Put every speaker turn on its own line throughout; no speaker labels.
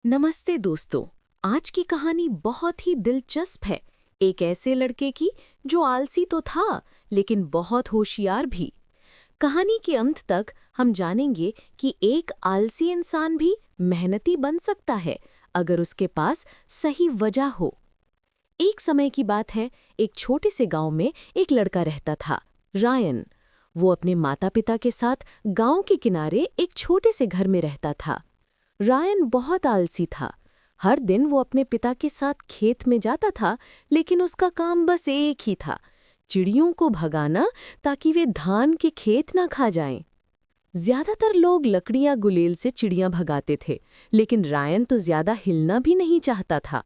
नमस्ते दोस्तों। आज की कहानी बहुत ही दिलचस्प है। एक ऐसे लड़के की जो आलसी तो था लेकिन बहुत होशियार भी। कहानी के अंत तक हम जानेंगे कि एक आलसी इंसान भी मेहनती बन सकता है अगर उसके पास सही वजह हो। एक समय की बात है, एक छोटे से गांव में एक लड़का रहता था, रायन। वो अपने माता पिता के साथ गांव के किनारे एक छोटे से घर में रहता था। रायन बहुत आलसी था। हर दिन वो अपने पिता के साथ खेत में जाता था, लेकिन उसका काम बस एक ही था, चिड़ियों को भगाना ताकि वे धान के खेत ना खा जाएं। ज्यादातर लोग लकड़ियां गुलेल से चिड़ियां भगाते थे, लेकिन रायन तो ज्यादा हिलना भी नहीं चाहता था।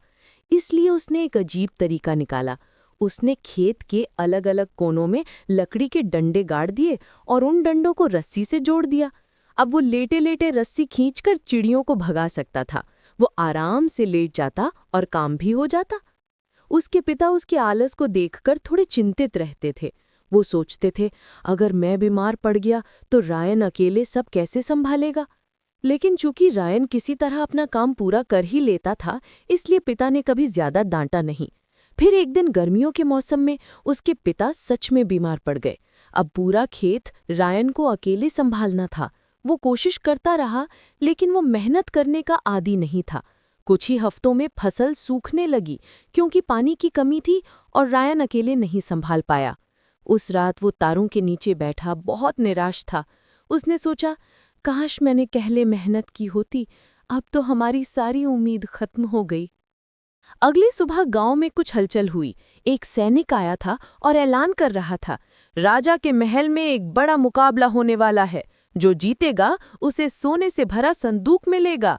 इसलिए उसने एक अजीब तरीका निकाला। उसने खेत के अलग अलग कोनों में लकड़ी के डंडे गाड़ दिए और उन डंडों को रस्सी से जोड़ दिया। अब वो लेटे लेटे रस्सी खींचकर चिड़ियों को भगा सकता था। वो आराम से लेट जाता और काम भी हो जाता। उसके पिता उसके आलस को देखकर थोड़े चिंतित रहते थे। वो सोचते थे, अगर मैं बीमार पड़ गया तो रायन अकेले सब कैसे संभालेगा। लेकिन चूंकि रायन किसी तरह अपना काम पूरा कर ही लेता था, इसलिए पिता ने कभी ज्यादा डांटा नहीं। फिर एक दिन गर्मियों के मौसम में उसके पिता सच में बीमार पड़ गए। अब पूरा खेत रायन को अकेले संभालना था। वो कोशिश करता रहा, लेकिन वो मेहनत करने का आदी नहीं था। कुछ ही हफ्तों में फसल सूखने लगी क्योंकि पानी की कमी थी और रायन अकेले नहीं संभाल पाया। उस रात वो तारों के नीचे बैठा बहुत निराश था। उसने सोचा, काश मैंने पहले मेहनत की होती, अब तो हमारी सारी उम्मीद खत्म हो गई। अगली सुबह गांव में कुछ हलचल हुई। एक सैनिक आया था और ऐलान कर रहा था, राजा के महल में एक बड़ा मुकाबला होने वाला है। जो जीतेगा उसे सोने से भरा संदूक मिलेगा।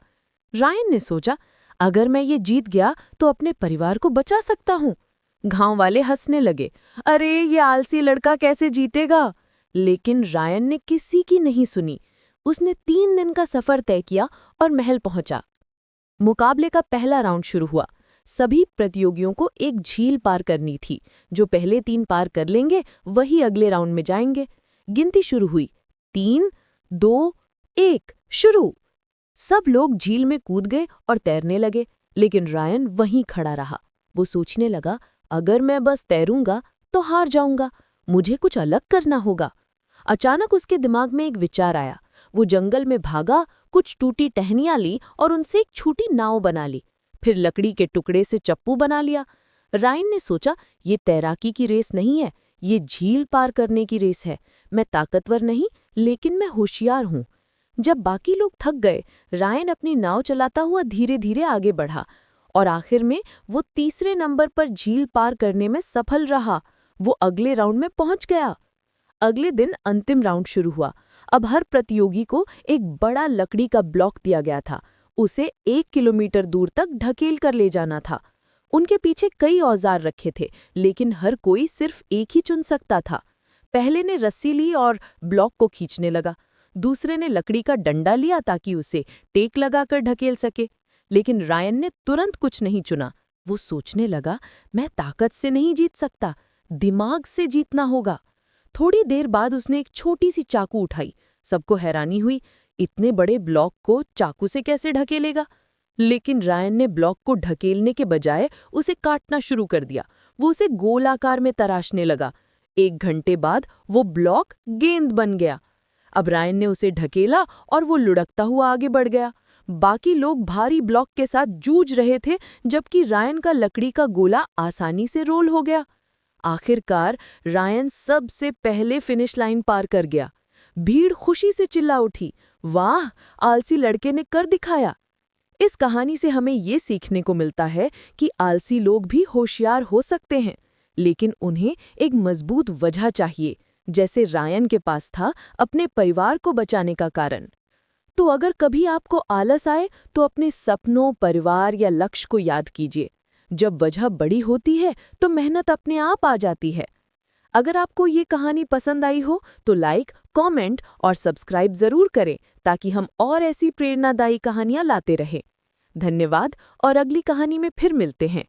रायन ने सोचा, अगर मैं ये जीत गया तो अपने परिवार को बचा सकता हूँ। गांव वाले हंसने लगे, अरे ये आलसी लड़का कैसे जीतेगा। लेकिन रायन ने किसी की नहीं सुनी। उसने 3 दिन का सफर तय किया और महल पहुंचा। मुकाबले का पहला राउंड शुरू हुआ। सभी प्रतियोगियों को एक झील पार करनी थी। जो पहले 3 पार कर लेंगे वही अगले राउंड में जाएंगे। गिनती शुरू हुई, 3, 2, 1, शुरू। सब लोग झील में कूद गए और तैरने लगे, लेकिन रायन वहीं खड़ा रहा। वो सोचने लगा, अगर मैं बस तैरूंगा तो हार जाऊंगा, मुझे कुछ अलग करना होगा। अचानक उसके दिमाग में एक विचार आया। वो जंगल में भागा, कुछ टूटी टहनियां ली और उनसे एक छोटी नाव बना ली। फिर लकड़ी के टुकड़े से चप्पू बना लिया। रायन ने सोचा, ये तैराकी की रेस नहीं है, ये झील पार करने की रेस है। मैं ताकतवर नहीं, लेकिन मैं होशियार हूँ। जब बाकी लोग थक गए, रायन अपनी नाव चलाता हुआ धीरे धीरे आगे बढ़ा और आखिर में वो तीसरे नंबर पर झील पार करने में सफल रहा। वो अगले राउंड में पहुंच गया। अगले दिन अंतिम राउंड शुरू हुआ। अब हर प्रतियोगी को एक बड़ा लकड़ी का ब्लॉक दिया गया था। उसे 1 किलोमीटर दूर तक ढकेल कर ले जाना था। उनके पीछे कई औजार रखे थे, लेकिन हर कोई सिर्फ एक ही चुन सकता था। पहले ने रस्सी ली और ब्लॉक को खींचने लगा। दूसरे ने लकड़ी का डंडा लिया ताकि उसे टेक लगाकर ढकेल सके। लेकिन रायन ने तुरंत कुछ नहीं चुना। वो सोचने लगा, मैं ताकत से नहीं जीत सकता, दिमाग से जीतना होगा। थोड़ी देर बाद उसने एक छोटी सी चाकू उठाई। सबको हैरानी हुई, इतने बड़े ब्लॉक को चाकू से कैसे ढकेलेगा। लेकिन रायन ने ब्लॉक को ढकेलने के बजाय उसे काटना शुरू कर दिया। वो उसे गोलाकार में तराशने लगा। 1 घंटे बाद वो ब्लॉक गेंद बन गया। अब रायन ने उसे ढकेला और वो लुढ़कता हुआ आगे बढ़ गया। बाकी लोग भारी ब्लॉक के साथ जूझ रहे थे, जबकि रायन का लकड़ी का गोला आसानी से रोल हो गया। आखिरकार रायन सबसे पहले फिनिश लाइन पार कर गया। भीड़ खुशी से चिल्ला उठी, वाह, आलसी लड़के ने कर दिखाया। इस कहानी से हमें ये सीखने को मिलता है कि आलसी लोग भी होशियार हो सकते हैं, लेकिन उन्हें एक मजबूत वजह चाहिए, जैसे रायन के पास था अपने परिवार को बचाने का कारण। तो अगर कभी आपको आलस आए तो अपने सपनों, परिवार या लक्ष्य को याद कीजिए। जब वजह बड़ी होती है तो मेहनत अपने आप आ जाती है। अगर आपको ये कहानी पसंद आई हो तो लाइक, कमेंट और सब्सक्राइब जरूर करें ताकि हम और ऐसी प्रेरणादायी कहानियां लाते रहें। धन्यवाद और अगली कहानी में फिर मिलते हैं।